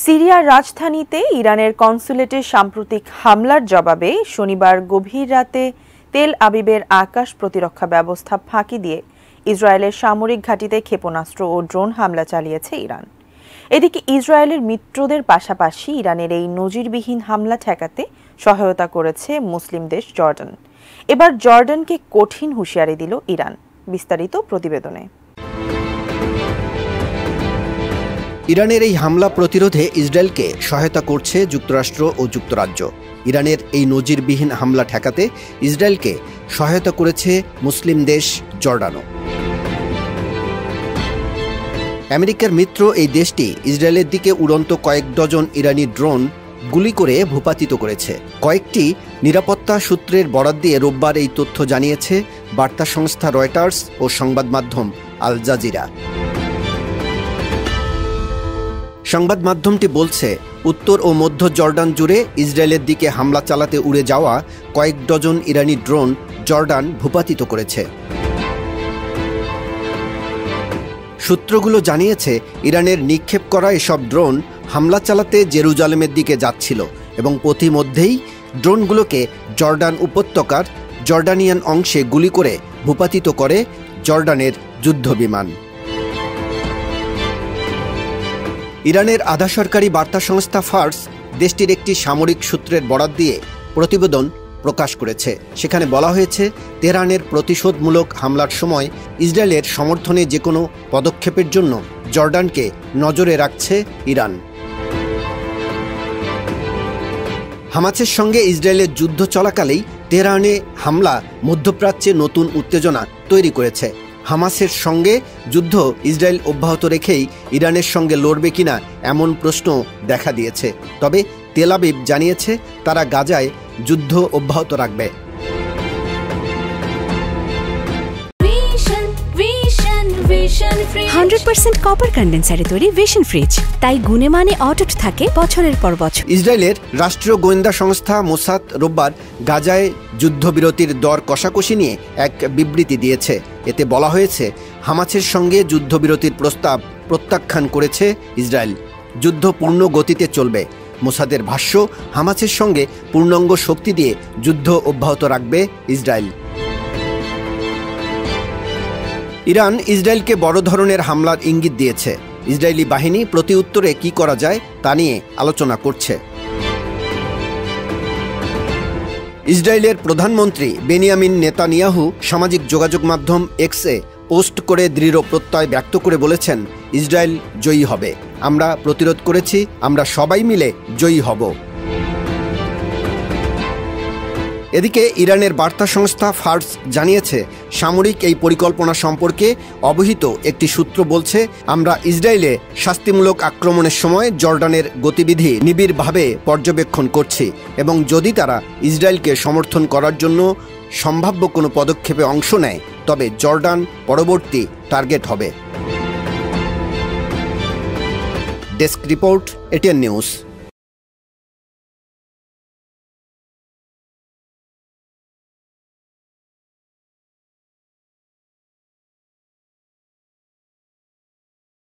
সিরিয়ার রাজধানীতে ইরানের কনসুলেটে সাম্প্রতিক হামলার জবাবে শনিবার গভীর রাতে তেল আবিবের আকাশ প্রতিরক্ষা ব্যবস্থা ফাঁকি দিয়ে ইসরায়েলের সামরিক ঘাঁটিতে ক্ষেপণাস্ত্র ও ড্রোন হামলা চালিয়েছে ইরান। এদিকে ইসরায়েলের মিত্রদের পাশাপাশি ইরানের এই নজিরবিহীন হামলা ঠেকাতে সহায়তা করেছে মুসলিম দেশ জর্ডান। এবার জর্ডানকে কঠিন হুঁশিয়ারি দিল ইরান। বিস্তারিত প্রতিবেদনে। ইরানের এই হামলা প্রতিরোধে ইসরায়েলকে সহায়তা করছে যুক্তরাষ্ট্র ও যুক্তরাজ্য। ইরানের এই নজিরবিহীন হামলা ঠেকাতে ইসরায়েলকে সহায়তা করেছে মুসলিম দেশ জর্ডানও। আমেরিকার মিত্র এই দেশটি ইসরায়েলের দিকে উড়ন্ত কয়েক ডজন ইরানি ড্রোন গুলি করে ভূপাতিত করেছে। কয়েকটি নিরাপত্তা সূত্রের বরাত দিয়ে রোববার এই তথ্য জানিয়েছে বার্তা সংস্থা রয়টার্স ও সংবাদ মাধ্যম আল জাজিরা। সংবাদ মাধ্যমটি বলছে, উত্তর ও মধ্য জর্ডান জুড়ে ইসরায়েলের দিকে হামলা চালাতে উড়ে যাওয়া কয়েক ডজন ইরানি ড্রোন জর্ডান ভূপাতিত করেছে। সূত্রগুলো জানিয়েছে, ইরানের নিক্ষেপ করা এসব ড্রোন হামলা চালাতে জেরুজালেমের দিকে যাচ্ছিল এবং পথিমধ্যেই ড্রোনগুলোকে জর্ডান উপত্যকার জর্ডানিয়ান অংশে গুলি করে ভূপাতিত করে জর্ডানের যুদ্ধবিমান। ইরানের আধা সরকারি বার্তা সংস্থা ফার্স দেশটির একটি সামরিক সূত্রের বরাত দিয়ে প্রতিবেদন প্রকাশ করেছে। সেখানে বলা হয়েছে, তেহরানের প্রতিশোধমূলক হামলার সময় ইসরায়েলের সমর্থনে যে কোনো পদক্ষেপের জন্য জর্ডানকে নজরে রাখছে ইরান। হামাসের সঙ্গে ইসরায়েলের যুদ্ধ চলাকালেই তেহরানে হামলা মধ্যপ্রাচ্যে নতুন উত্তেজনা তৈরি করেছে। হামাসের সঙ্গে যুদ্ধ ইসরায়েল অব্যাহত রেখেই ইরানের সঙ্গে লড়বে কিনা এমন প্রশ্ন দেখা দিয়েছে। তবে তেল আবিব জানিয়েছে, তারা গাজায় যুদ্ধ অব্যাহত রাখবে। 100% কপার কন্ডেন্সারে তৈরি ভিশন ফ্রিজ, তাই গুণে মানে অটুট থাকে বছরের পর বছর। ইসরায়েলের রাষ্ট্রীয় গোয়েন্দা সংস্থা মোসাদ রোববার গাজায় যুদ্ধবিরতির দর কষাকষি নিয়ে এক বিবৃতি দিয়েছে। এতে বলা হয়েছে, হামাসের সঙ্গে যুদ্ধবিরতির প্রস্তাব প্রত্যাখ্যান করেছে ইসরায়েল। যুদ্ধ পূর্ণ গতিতে চলবে। মোসাদের ভাষ্য, হামাসের সঙ্গে পূর্ণাঙ্গ শক্তি দিয়ে যুদ্ধ অব্যাহত রাখবে ইসরায়েল। ইরান ইসরায়েলকে বড় ধরনের হামলার ইঙ্গিত দিয়েছে। ইসরায়েলি বাহিনী প্রতি উত্তরে কী করা যায় তা নিয়ে আলোচনা করছে। ইসরায়েলের প্রধানমন্ত্রী বেনিয়ামিন নেতানিয়াহু সামাজিক যোগাযোগ মাধ্যম এক্সে পোস্ট করে দৃঢ় প্রত্যয় ব্যক্ত করে বলেছেন, ইসরায়েল জয়ী হবে। আমরা প্রতিরোধ করেছি, আমরা সবাই মিলে জয়ী হব। এদিকে ইরানের বার্তা সংস্থা ফার্স জানিয়েছে, সামরিক এই পরিকল্পনা সম্পর্কে অবহিত একটি সূত্র বলছে, আমরা ইসরায়েলে শাস্তিমূলক আক্রমণের সময় জর্ডানের গতিবিধি নিবিড়ভাবে পর্যবেক্ষণ করছি এবং যদি তারা ইসরায়েলকে সমর্থন করার জন্য সম্ভাব্য কোনো পদক্ষেপে অংশ নেয়, তবে জর্ডান পরবর্তী টার্গেট হবে। Desk report, ATN news.